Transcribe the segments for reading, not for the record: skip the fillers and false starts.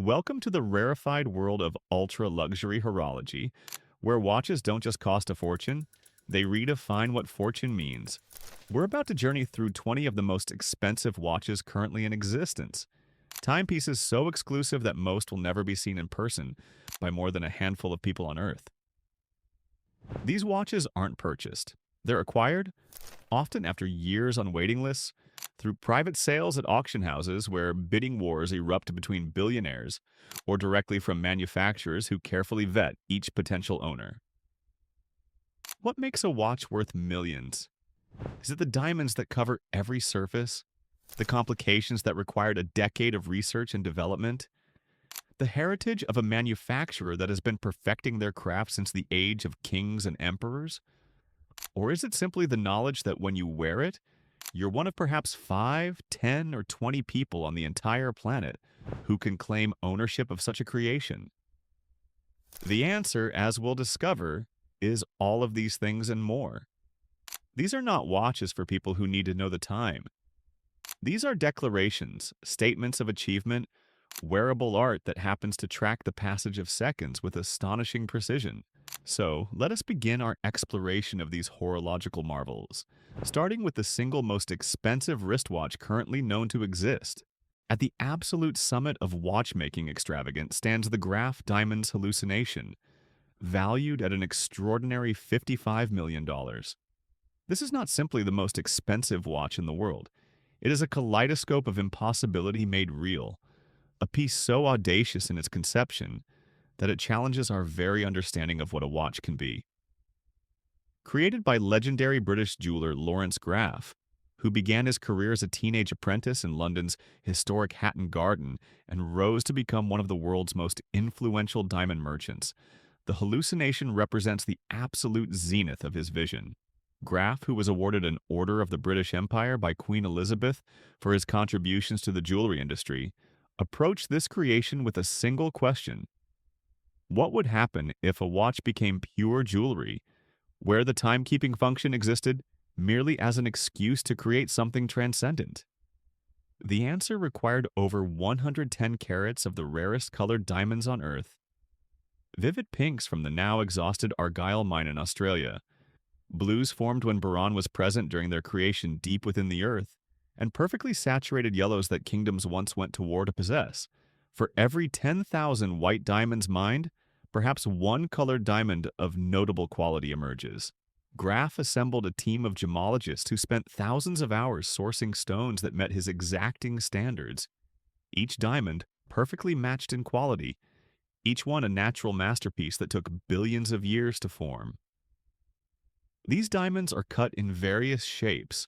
Welcome to the rarefied world of ultra-luxury horology, where watches don't just cost a fortune, they redefine what fortune means. We're about to journey through 20 of the most expensive watches currently in existence. Timepieces so exclusive that most will never be seen in person by more than a handful of people on Earth. These watches aren't purchased. They're acquired, often after years on waiting lists, through private sales at auction houses where bidding wars erupt between billionaires, or directly from manufacturers who carefully vet each potential owner. What makes a watch worth millions? Is it the diamonds that cover every surface? The complications that required a decade of research and development? The heritage of a manufacturer that has been perfecting their craft since the age of kings and emperors? Or is it simply the knowledge that when you wear it, you're one of perhaps 5, 10, or 20 people on the entire planet who can claim ownership of such a creation? The answer, as we'll discover, is all of these things and more. These are not watches for people who need to know the time. These are declarations, statements of achievement, wearable art that happens to track the passage of seconds with astonishing precision. So, let us begin our exploration of these horological marvels, starting with the single most expensive wristwatch currently known to exist. At the absolute summit of watchmaking extravagance stands the Graf Diamond's hallucination, valued at an extraordinary $55 million. This is not simply the most expensive watch in the world. It is a kaleidoscope of impossibility made real, a piece so audacious in its conception that it challenges our very understanding of what a watch can be. Created by legendary British jeweler Lawrence Graf, who began his career as a teenage apprentice in London's historic Hatton Garden and rose to become one of the world's most influential diamond merchants, the hallucination represents the absolute zenith of his vision. Graf, who was awarded an Order of the British Empire by Queen Elizabeth for his contributions to the jewelry industry, approached this creation with a single question: what would happen if a watch became pure jewelry, where the timekeeping function existed merely as an excuse to create something transcendent? The answer required over 110 carats of the rarest colored diamonds on Earth, vivid pinks from the now exhausted Argyle mine in Australia, blues formed when boron was present during their creation deep within the Earth, and perfectly saturated yellows that kingdoms once went to war to possess. For every 10,000 white diamonds mined, perhaps one colored diamond of notable quality emerges. Graf assembled a team of gemologists who spent thousands of hours sourcing stones that met his exacting standards. Each diamond perfectly matched in quality, each one a natural masterpiece that took billions of years to form. These diamonds are cut in various shapes: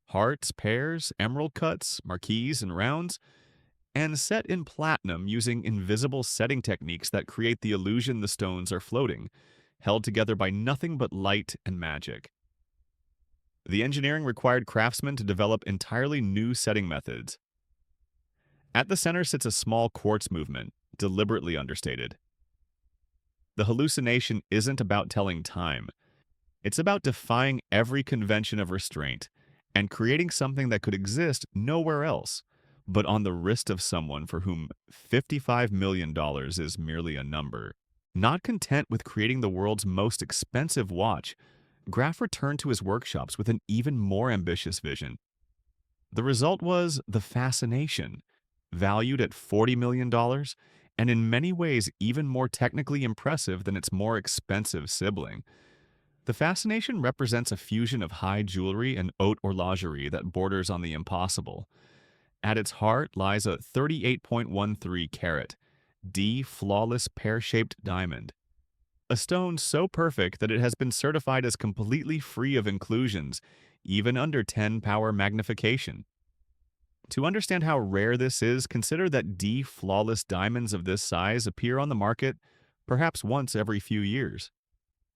hearts, pears, emerald cuts, marquise, and rounds, and set in platinum using invisible setting techniques that create the illusion the stones are floating, held together by nothing but light and magic. The engineering required craftsmen to develop entirely new setting methods. At the center sits a small quartz movement, deliberately understated. The hallucination isn't about telling time. It's about defying every convention of restraint and creating something that could exist nowhere else but on the wrist of someone for whom $55 million is merely a number. Not content with creating the world's most expensive watch, Graf returned to his workshops with an even more ambitious vision. The result was the Fascination, valued at $40 million, and in many ways even more technically impressive than its more expensive sibling. The Fascination represents a fusion of high jewelry and haute horlogerie that borders on the impossible. At its heart lies a 38.13 carat, D flawless pear-shaped diamond, a stone so perfect that it has been certified as completely free of inclusions, even under 10 power magnification. To understand how rare this is, consider that D flawless diamonds of this size appear on the market perhaps once every few years.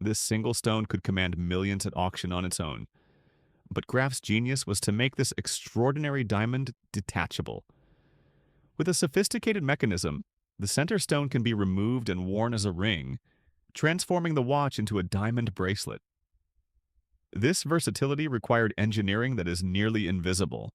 This single stone could command millions at auction on its own. But Graf's genius was to make this extraordinary diamond detachable. With a sophisticated mechanism, the center stone can be removed and worn as a ring, transforming the watch into a diamond bracelet. This versatility required engineering that is nearly invisible.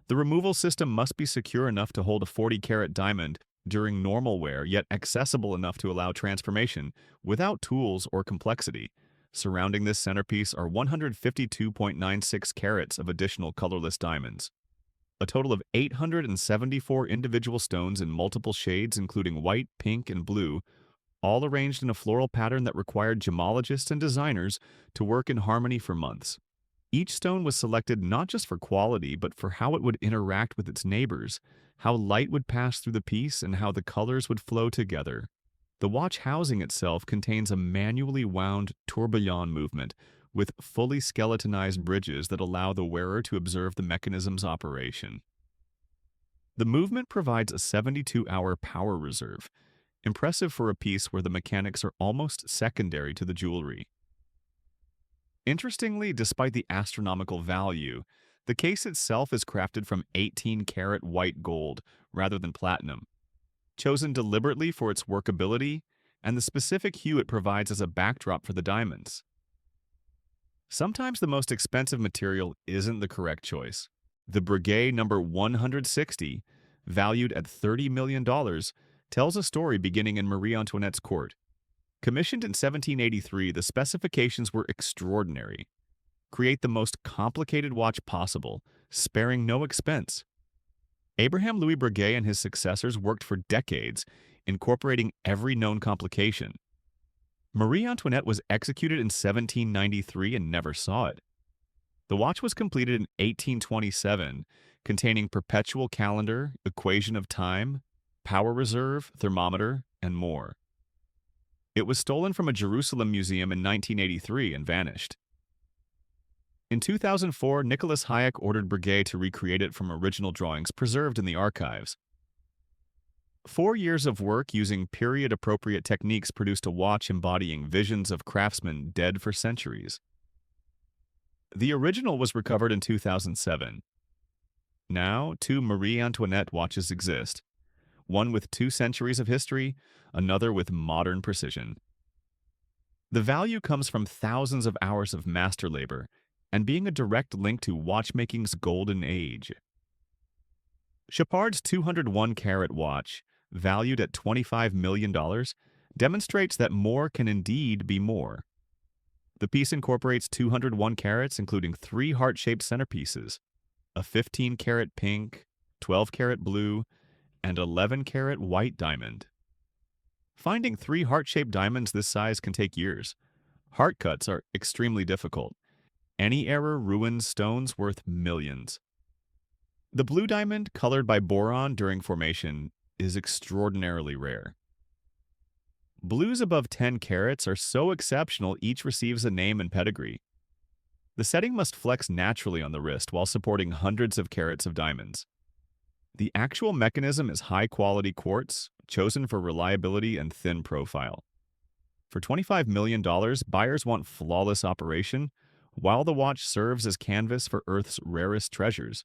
The removal system must be secure enough to hold a 40-carat diamond during normal wear, yet accessible enough to allow transformation without tools or complexity. Surrounding this centerpiece are 152.96 carats of additional colorless diamonds. A total of 874 individual stones in multiple shades, including white, pink, and blue, all arranged in a floral pattern that required gemologists and designers to work in harmony for months. Each stone was selected not just for quality, but for how it would interact with its neighbors, how light would pass through the piece, and how the colors would flow together. The watch housing itself contains a manually wound tourbillon movement with fully skeletonized bridges that allow the wearer to observe the mechanism's operation. The movement provides a 72-hour power reserve, impressive for a piece where the mechanics are almost secondary to the jewelry. Interestingly, despite the astronomical value, the case itself is crafted from 18-karat white gold rather than platinum, chosen deliberately for its workability and the specific hue it provides as a backdrop for the diamonds. Sometimes the most expensive material isn't the correct choice. The Breguet number 160, valued at $30 million, tells a story beginning in Marie Antoinette's court. Commissioned in 1783, the specifications were extraordinary. Create the most complicated watch possible, sparing no expense. Abraham Louis Breguet and his successors worked for decades, incorporating every known complication. Marie Antoinette was executed in 1793 and never saw it. The watch was completed in 1827, containing perpetual calendar, equation of time, power reserve, thermometer, and more. It was stolen from a Jerusalem museum in 1983 and vanished. In 2004, Nicholas Hayek ordered Breguet to recreate it from original drawings preserved in the archives. 4 years of work using period-appropriate techniques produced a watch embodying visions of craftsmen dead for centuries. The original was recovered in 2007. Now, 2 Marie Antoinette watches exist, one with 2 centuries of history, another with modern precision. The value comes from thousands of hours of master labor and being a direct link to watchmaking's golden age. Chapard's 201-carat watch, valued at $25 million, demonstrates that more can indeed be more. The piece incorporates 201 carats, including 3 heart-shaped centerpieces, a 15-carat pink, 12-carat blue, and 11-carat white diamond. Finding 3 heart-shaped diamonds this size can take years. Heart cuts are extremely difficult. Any error ruins stones worth millions. The blue diamond, colored by boron during formation, is extraordinarily rare. Blues above 10 carats are so exceptional each receives a name and pedigree. The setting must flex naturally on the wrist while supporting hundreds of carats of diamonds. The actual mechanism is high-quality quartz, chosen for reliability and thin profile. For $25 million, buyers want flawless operation, while the watch serves as canvas for Earth's rarest treasures.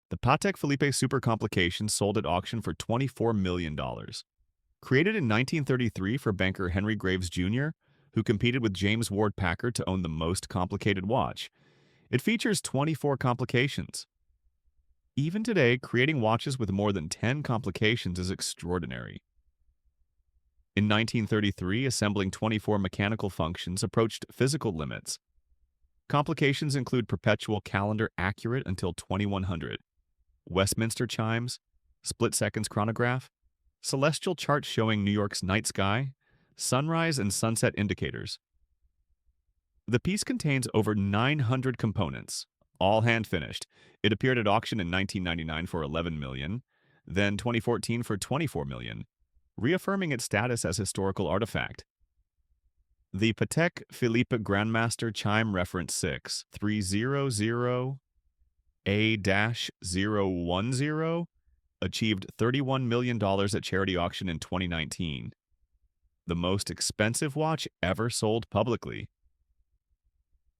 The Patek Philippe Super Complication sold at auction for $24 million. Created in 1933 for banker Henry Graves Jr., who competed with James Ward Packard to own the most complicated watch, it features 24 complications. Even today, creating watches with more than 10 complications is extraordinary. In 1933, assembling 24 mechanical functions approached physical limits. Complications include perpetual calendar accurate until 2100, Westminster chimes, split seconds chronograph, celestial charts showing New York's night sky, sunrise and sunset indicators. The piece contains over 900 components, all hand-finished. It appeared at auction in 1999 for $11 million, then 2014 for $24 million, reaffirming its status as historical artifact. The Patek Philippe Grandmaster Chime Reference 6300A-010 achieved $31 million at charity auction in 2019, the most expensive watch ever sold publicly.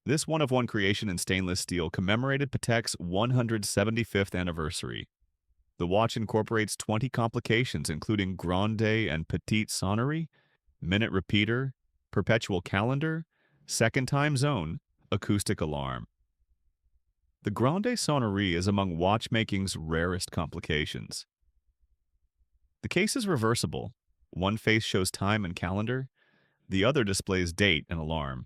This one-of-one creation in stainless steel commemorated Patek's 175th anniversary. The watch incorporates 20 complications including grande and petite sonnerie, minute repeater, perpetual calendar, second time zone, acoustic alarm. The grande sonnerie is among watchmaking's rarest complications. The case is reversible. One face shows time and calendar, the other displays date and alarm.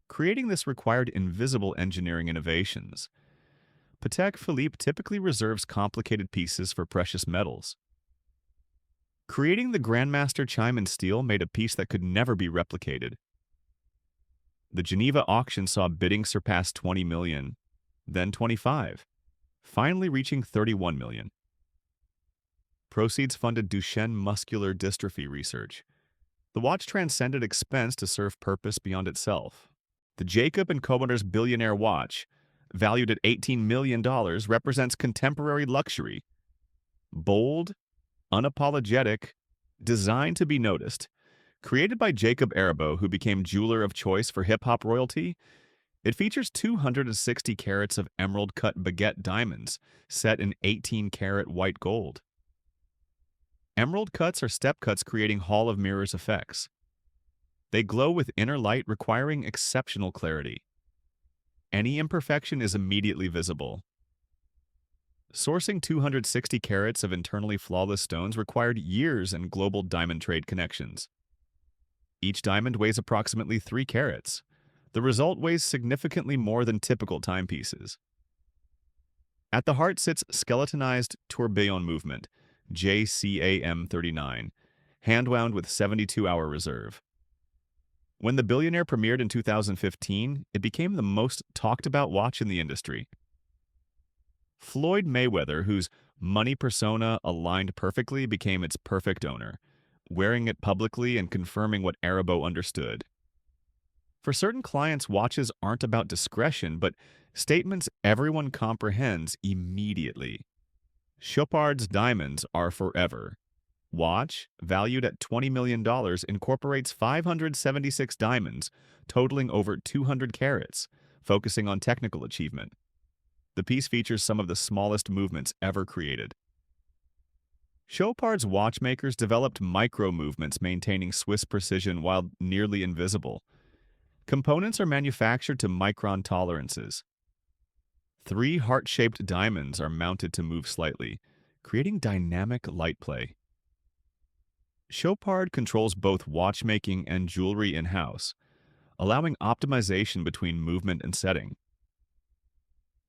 Creating this required invisible engineering innovations. Patek Philippe typically reserves complicated pieces for precious metals. Creating the Grandmaster chime in steel made a piece that could never be replicated. The Geneva auction saw bidding surpass 20 million, then 25, finally reaching 31 million. Proceeds funded Duchenne muscular dystrophy research. The watch transcended expense to serve purpose beyond itself. The Jacob and Commodores billionaire watch, valued at $18 million, represents contemporary luxury. Bold, unapologetic, designed to be noticed. Created by Jacob Arabeau, who became jeweler of choice for hip-hop royalty, it features 260 carats of emerald-cut baguette diamonds set in 18-carat white gold. Emerald cuts are step cuts creating Hall of Mirrors effects. They glow with inner light requiring exceptional clarity. Any imperfection is immediately visible. Sourcing 260 carats of internally flawless stones required years and global diamond trade connections. Each diamond weighs approximately 3 carats. The result weighs significantly more than typical timepieces. At the heart sits skeletonized tourbillon movement, JCAM39, hand-wound with 72-hour reserve. When the billionaire premiered in 2015, it became the most talked-about watch in the industry. Floyd Mayweather, whose money persona aligned perfectly, became its perfect owner, wearing it publicly and confirming what Arabeau understood. For certain clients, watches aren't about discretion, but statements everyone comprehends immediately. Chopard's diamonds are forever. Watch, valued at $20 million, incorporates 576 diamonds, totaling over 200 carats, focusing on technical achievement. The piece features some of the smallest movements ever created. Chopard's watchmakers developed micro-movements maintaining Swiss precision while nearly invisible. Components are manufactured to micron tolerances. 3 heart-shaped diamonds are mounted to move slightly, creating dynamic light play. Chopard controls both watchmaking and jewelry in-house, allowing optimization between movement and setting.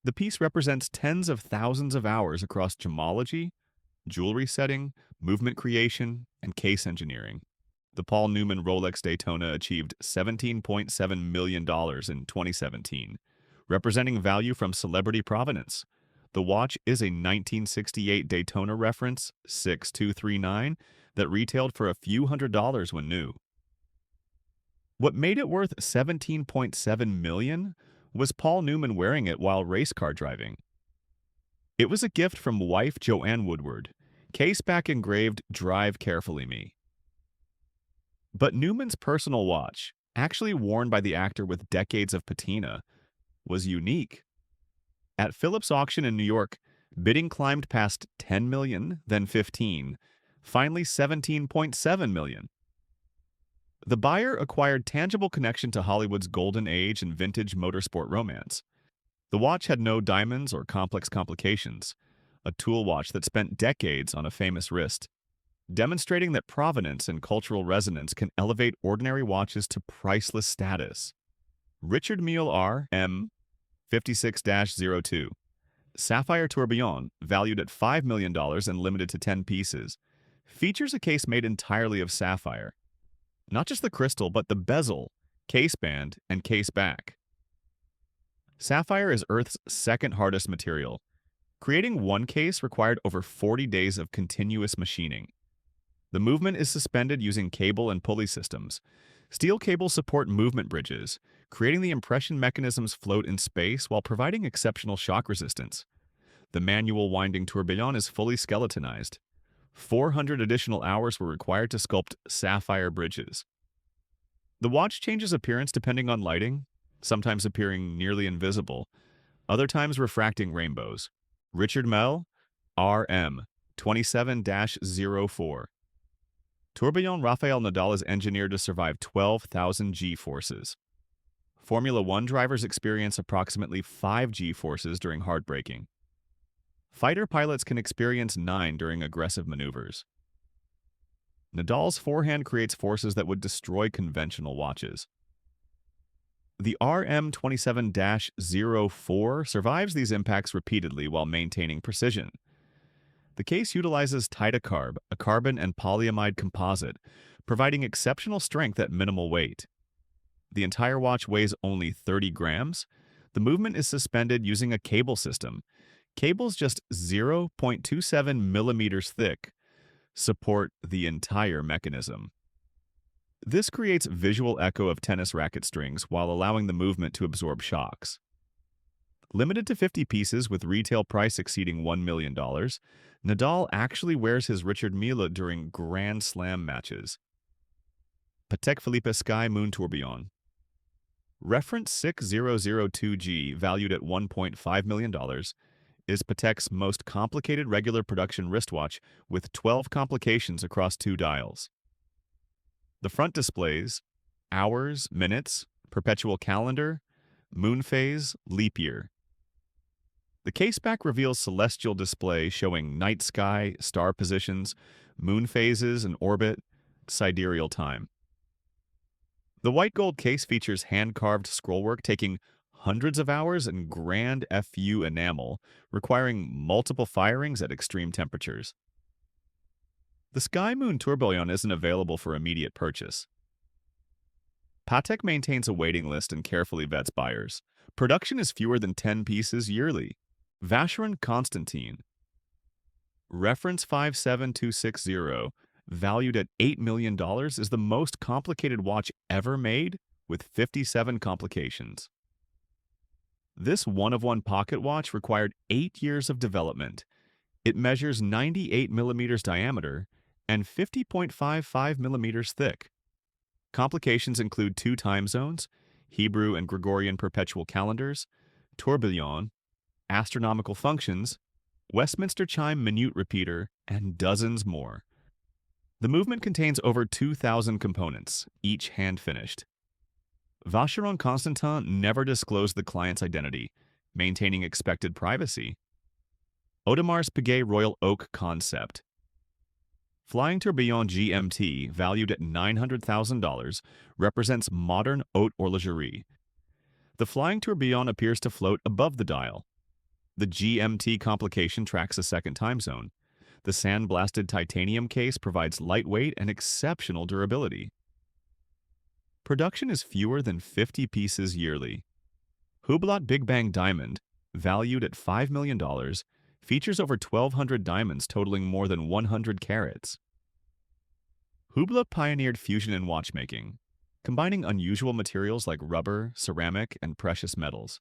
The piece represents tens of thousands of hours across gemology, jewelry setting, movement creation, and case engineering. The Paul Newman Rolex Daytona achieved $17.7 million in 2017, representing value from celebrity provenance. The watch is a 1968 Daytona reference 6239 that retailed for a few $100s when new. What made it worth $17.7 million was Paul Newman wearing it while race car driving. It was a gift from wife Joanne Woodward, case back engraved "Drive Carefully Me." But Newman's personal watch, actually worn by the actor with decades of patina, was unique. At Phillips auction in New York, bidding climbed past 10 million, then 15, finally 17.7 million. The buyer acquired tangible connection to Hollywood's golden age and vintage motorsport romance. The watch had no diamonds or complex complications, a tool watch that spent decades on a famous wrist, demonstrating that provenance and cultural resonance can elevate ordinary watches to priceless status. Richard Mille R.M. 56-02. Sapphire Tourbillon, valued at $5 million and limited to 10 pieces, features a case made entirely of sapphire. Not just the crystal, but the bezel, case band, and case back. Sapphire is Earth's second hardest material. Creating one case required over 40 days of continuous machining. The movement is suspended using cable and pulley systems. Steel cables support movement bridges, creating the impression mechanisms float in space while providing exceptional shock resistance. The manual winding tourbillon is fully skeletonized. 400 additional hours were required to sculpt sapphire bridges. The watch changes appearance depending on lighting, sometimes appearing nearly invisible, other times refracting rainbows. Richard Mille, R.M. 27-04. Tourbillon Rafael Nadal is engineered to survive 12,000 G-forces. Formula One drivers experience approximately 5 G-forces during hard braking. Fighter pilots can experience 9 during aggressive maneuvers. Nadal's forehand creates forces that would destroy conventional watches. The RM27-04 survives these impacts repeatedly while maintaining precision. The case utilizes Titacarb, a carbon and polyamide composite, providing exceptional strength at minimal weight. The entire watch weighs only 30 grams. The movement is suspended using a cable system. Cables just 0.27 millimeters thick support the entire mechanism. This creates visual echo of tennis racket strings while allowing the movement to absorb shocks. Limited to 50 pieces with retail price exceeding $1 million, Nadal actually wears his Richard Mille during Grand Slam matches. Patek Philippe Sky Moon Tourbillon. Reference 6002G, valued at $1.5 million, is Patek's most complicated regular production wristwatch with 12 complications across 2 dials. The front displays hours, minutes, perpetual calendar, moon phase, leap year. The caseback reveals celestial display showing night sky, star positions, moon phases and orbit, sidereal time. The white gold case features hand-carved scrollwork taking hundreds of hours and grand FU enamel, requiring multiple firings at extreme temperatures. The Sky Moon Tourbillon isn't available for immediate purchase. Patek maintains a waiting list and carefully vets buyers. Production is fewer than 10 pieces yearly. Vacheron Constantin. Reference 57260, valued at $8 million, is the most complicated watch ever made with 57 complications. This one-of-one pocket watch required 8 years of development. It measures 98 millimeters diameter and 50.55 millimeters thick. Complications include 2 time zones, Hebrew and Gregorian perpetual calendars, tourbillon, astronomical functions, Westminster chime minute repeater, and dozens more. The movement contains over 2,000 components, each hand-finished. Vacheron Constantin never disclosed the client's identity, maintaining expected privacy. Audemar's Piguet Royal Oak Concept. Flying Tourbillon GMT, valued at $900,000, represents modern haute horlogerie. The Flying Tourbillon appears to float above the dial. The GMT complication tracks a second time zone. The sandblasted titanium case provides lightweight and exceptional durability. Production is fewer than 50 pieces yearly. Hublot Big Bang Diamond, valued at $5 million, features over 1,200 diamonds totaling more than 100 carats. Hublot pioneered fusion in watchmaking, combining unusual materials like rubber, ceramic, and precious metals.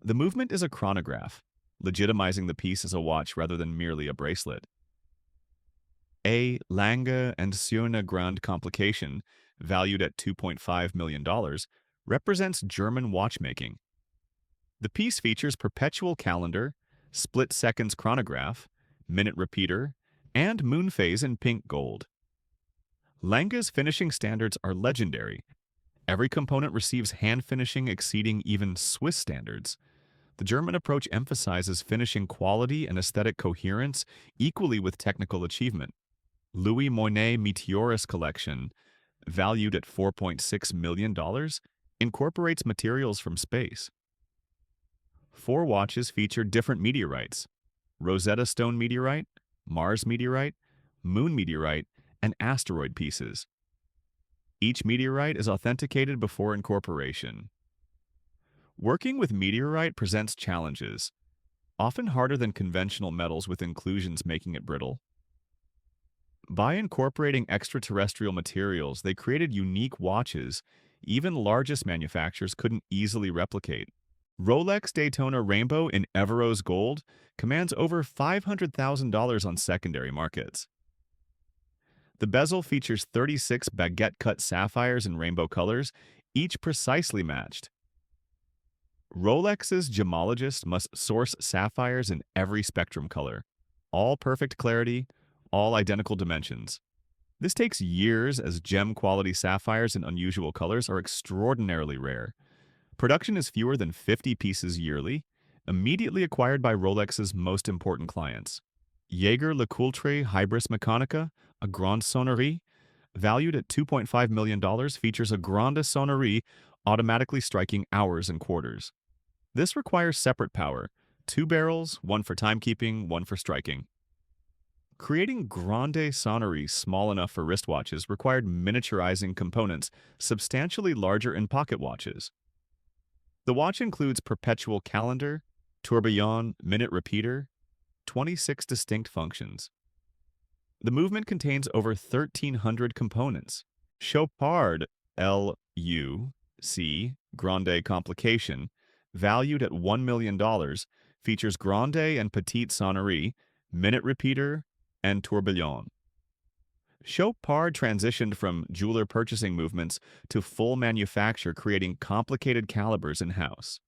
The movement is a chronograph, legitimizing the piece as a watch rather than merely a bracelet. A Lange and Söhne Grand complication, valued at $2.5 million, represents German watchmaking. The piece features perpetual calendar, split seconds chronograph, minute repeater, and moon phase in pink gold. Lange's finishing standards are legendary. Every component receives hand finishing exceeding even Swiss standards. The German approach emphasizes finishing quality and aesthetic coherence equally with technical achievement. Louis Moinet Meteoris collection, valued at $4.6 million, incorporates materials from space. 4 watches feature different meteorites: Rosetta Stone meteorite, Mars meteorite, Moon meteorite, and asteroid pieces. Each meteorite is authenticated before incorporation. Working with meteorite presents challenges, often harder than conventional metals with inclusions making it brittle. By incorporating extraterrestrial materials, they created unique watches even largest manufacturers couldn't easily replicate. Rolex Daytona Rainbow in Everose Gold commands over $500,000 on secondary markets. The bezel features 36 baguette-cut sapphires in rainbow colors, each precisely matched. Rolex's gemologist must source sapphires in every spectrum color, all perfect clarity, all identical dimensions. This takes years as gem-quality sapphires in unusual colors are extraordinarily rare. Production is fewer than 50 pieces yearly. immediately acquired by Rolex's most important clients. Jaeger LeCoultre Hybris Mechanica, a Grande Sonnerie, valued at $2.5 million, features a Grande Sonnerie automatically striking hours and quarters. This requires separate power, two barrels, one for timekeeping, one for striking. Creating Grande Sonneries small enough for wristwatches required miniaturizing components substantially larger in pocket watches. The watch includes perpetual calendar, tourbillon, minute repeater, 26 distinct functions. The movement contains over 1,300 components. Chopard LUC Grande Complication, valued at $1 million, features Grande and Petite Sonnerie, minute repeater, and tourbillon. Chopard transitioned from jeweler purchasing movements to full manufacture, creating complicated calibers in-house.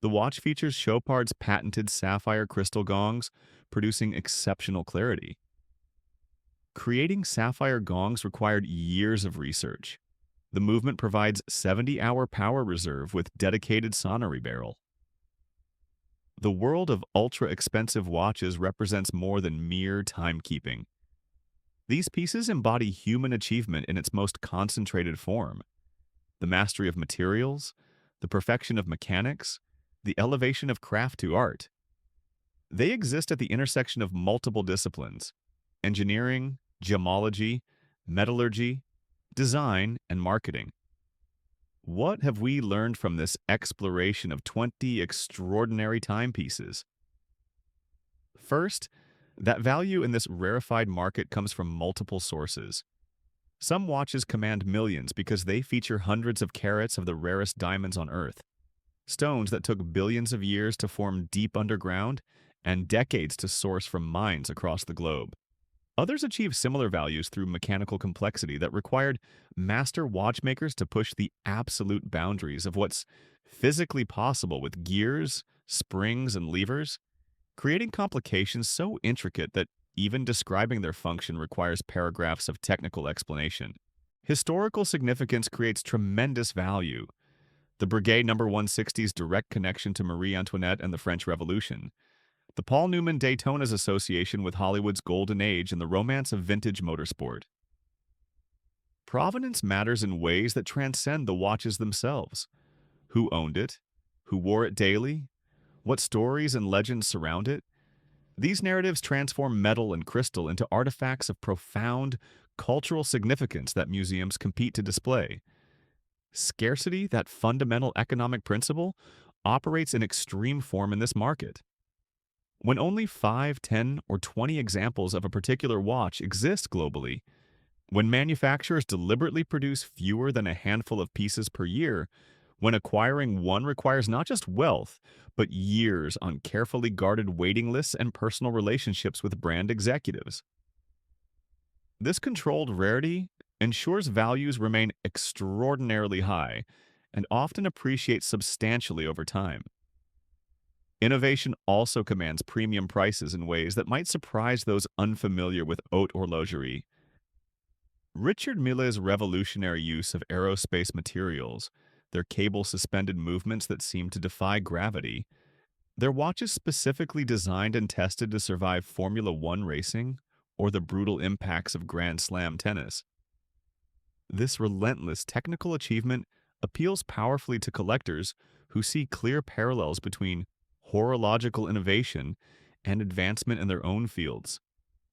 The watch features Chopard's patented sapphire crystal gongs, producing exceptional clarity. Creating sapphire gongs required years of research. The movement provides 70-hour power reserve with dedicated sonnery barrel. The world of ultra-expensive watches represents more than mere timekeeping. These pieces embody human achievement in its most concentrated form. The mastery of materials, the perfection of mechanics, the elevation of craft to art. They exist at the intersection of multiple disciplines: engineering, gemology, metallurgy, design, and marketing. What have we learned from this exploration of 20 extraordinary timepieces? First, that value in this rarefied market comes from multiple sources. Some watches command millions because they feature hundreds of carats of the rarest diamonds on Earth, stones that took billions of years to form deep underground and decades to source from mines across the globe. Others achieve similar values through mechanical complexity that required master watchmakers to push the absolute boundaries of what's physically possible with gears, springs, and levers, creating complications so intricate that even describing their function requires paragraphs of technical explanation. Historical significance creates tremendous value. The Breguet No. 160's direct connection to Marie Antoinette and the French Revolution, the Paul Newman Daytona's association with Hollywood's golden age and the romance of vintage motorsport. Provenance matters in ways that transcend the watches themselves. Who owned it? Who wore it daily? What stories and legends surround it? These narratives transform metal and crystal into artifacts of profound cultural significance that museums compete to display. Scarcity, that fundamental economic principle, operates in extreme form in this market. When only 5, 10, or 20 examples of a particular watch exist globally, when manufacturers deliberately produce fewer than a handful of pieces per year, when acquiring one requires not just wealth, but years on carefully guarded waiting lists and personal relationships with brand executives. This controlled rarity ensures values remain extraordinarily high and often appreciate substantially over time. Innovation also commands premium prices in ways that might surprise those unfamiliar with haute horlogerie. Richard Mille's revolutionary use of aerospace materials, their cable-suspended movements that seem to defy gravity, their watches specifically designed and tested to survive Formula One racing or the brutal impacts of Grand Slam tennis. This relentless technical achievement appeals powerfully to collectors who see clear parallels between horological innovation and advancement in their own fields,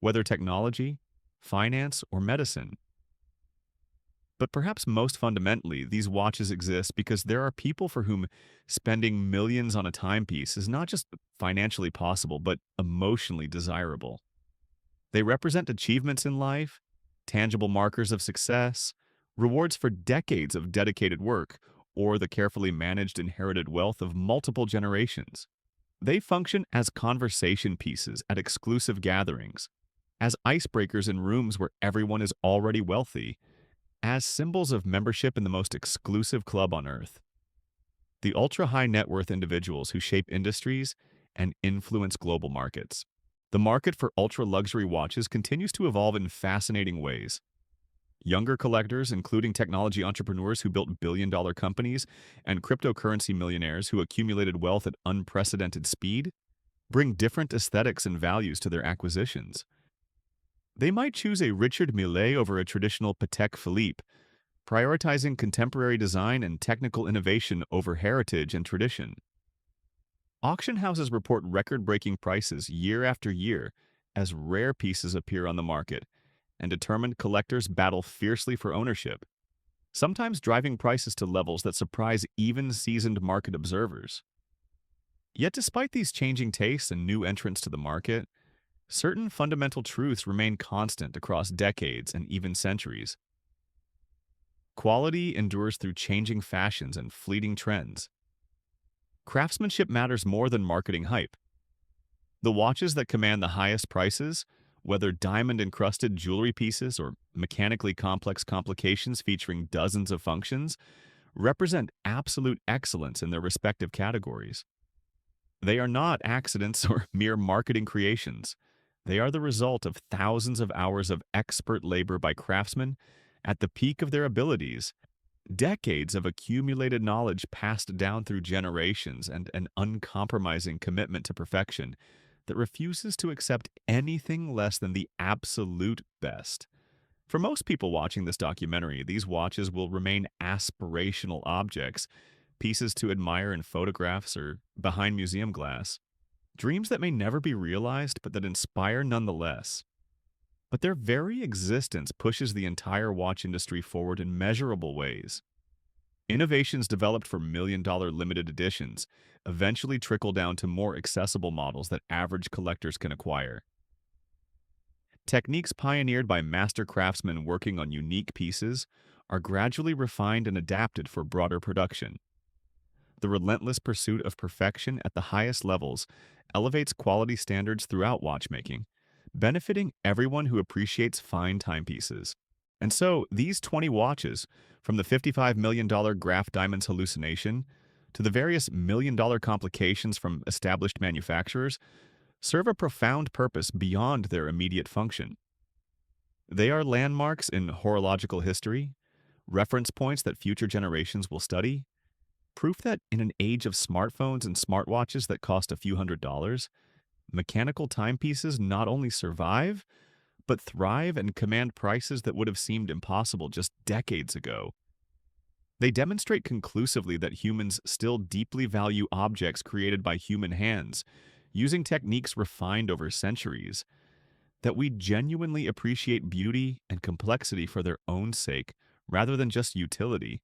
whether technology, finance, or medicine. But perhaps most fundamentally, these watches exist because there are people for whom spending millions on a timepiece is not just financially possible, but emotionally desirable. They represent achievements in life, tangible markers of success, rewards for decades of dedicated work, or the carefully managed inherited wealth of multiple generations. They function as conversation pieces at exclusive gatherings, as icebreakers in rooms where everyone is already wealthy, as symbols of membership in the most exclusive club on Earth. The ultra-high net worth individuals who shape industries and influence global markets. The market for ultra-luxury watches continues to evolve in fascinating ways. Younger collectors, including technology entrepreneurs who built billion-dollar companies and cryptocurrency millionaires who accumulated wealth at unprecedented speed, bring different aesthetics and values to their acquisitions. They might choose a Richard Mille over a traditional Patek Philippe, prioritizing contemporary design and technical innovation over heritage and tradition. Auction houses report record-breaking prices year after year as rare pieces appear on the market, and determined collectors battle fiercely for ownership, sometimes driving prices to levels that surprise even seasoned market observers. Yet despite these changing tastes and new entrants to the market, certain fundamental truths remain constant across decades and even centuries. Quality endures through changing fashions and fleeting trends. Craftsmanship matters more than marketing hype. The watches that command the highest prices, whether diamond-encrusted jewelry pieces or mechanically complex complications featuring dozens of functions, represent absolute excellence in their respective categories. They are not accidents or mere marketing creations. They are the result of thousands of hours of expert labor by craftsmen at the peak of their abilities, decades of accumulated knowledge passed down through generations, and an uncompromising commitment to perfection that refuses to accept anything less than the absolute best. For most people watching this documentary, these watches will remain aspirational objects, pieces to admire in photographs or behind museum glass, dreams that may never be realized but that inspire nonetheless. But their very existence pushes the entire watch industry forward in measurable ways. Innovations developed for million-dollar limited editions eventually trickle down to more accessible models that average collectors can acquire. Techniques pioneered by master craftsmen working on unique pieces are gradually refined and adapted for broader production. The relentless pursuit of perfection at the highest levels elevates quality standards throughout watchmaking, benefiting everyone who appreciates fine timepieces. And so, these 20 watches, from the $55 million Graf Diamonds hallucination to the various million-dollar complications from established manufacturers, serve a profound purpose beyond their immediate function. They are landmarks in horological history, reference points that future generations will study, proof that in an age of smartphones and smartwatches that cost a few $100s, mechanical timepieces not only survive, but thrive and command prices that would have seemed impossible just decades ago. They demonstrate conclusively that humans still deeply value objects created by human hands, using techniques refined over centuries, that we genuinely appreciate beauty and complexity for their own sake rather than just utility,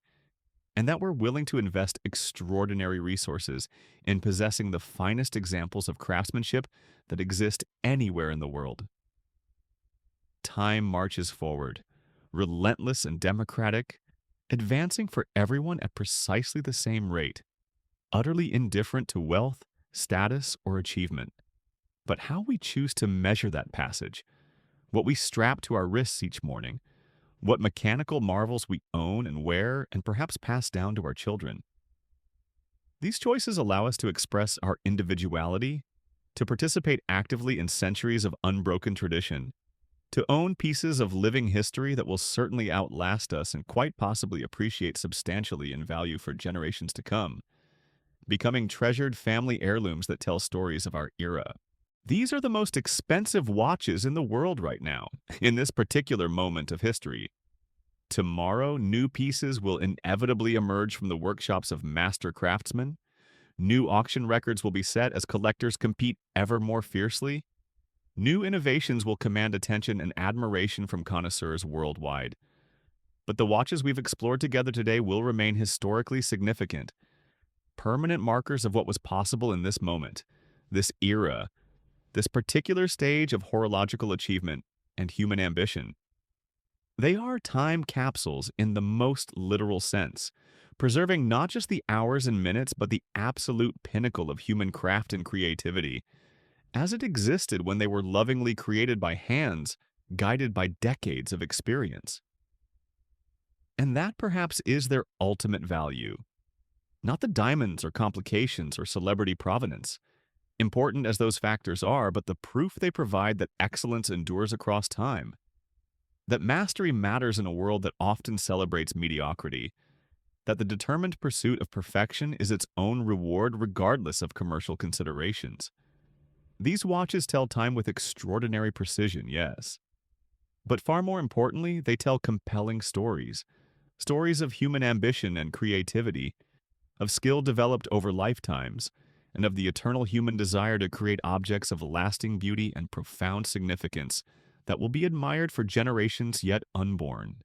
and that we're willing to invest extraordinary resources in possessing the finest examples of craftsmanship that exist anywhere in the world. Time marches forward, relentless and democratic, advancing for everyone at precisely the same rate, utterly indifferent to wealth, status, or achievement. But how we choose to measure that passage, what we strap to our wrists each morning, what mechanical marvels we own and wear and perhaps pass down to our children. These choices allow us to express our individuality, to participate actively in centuries of unbroken tradition, to own pieces of living history that will certainly outlast us and quite possibly appreciate substantially in value for generations to come, becoming treasured family heirlooms that tell stories of our era. These are the most expensive watches in the world right now, in this particular moment of history. Tomorrow, new pieces will inevitably emerge from the workshops of master craftsmen. New auction records will be set as collectors compete ever more fiercely. New innovations will command attention and admiration from connoisseurs worldwide. But the watches we've explored together today will remain historically significant, permanent markers of what was possible in this moment, this era, this particular stage of horological achievement and human ambition. They are time capsules in the most literal sense, preserving not just the hours and minutes, but the absolute pinnacle of human craft and creativity, as it existed when they were lovingly created by hands, guided by decades of experience. And that perhaps is their ultimate value. Not the diamonds or complications or celebrity provenance, important as those factors are, but the proof they provide that excellence endures across time. that mastery matters in a world that often celebrates mediocrity, that the determined pursuit of perfection is its own reward regardless of commercial considerations. These watches tell time with extraordinary precision, yes. But far more importantly, they tell compelling stories. Stories of human ambition and creativity, of skill developed over lifetimes, and of the eternal human desire to create objects of lasting beauty and profound significance that will be admired for generations yet unborn.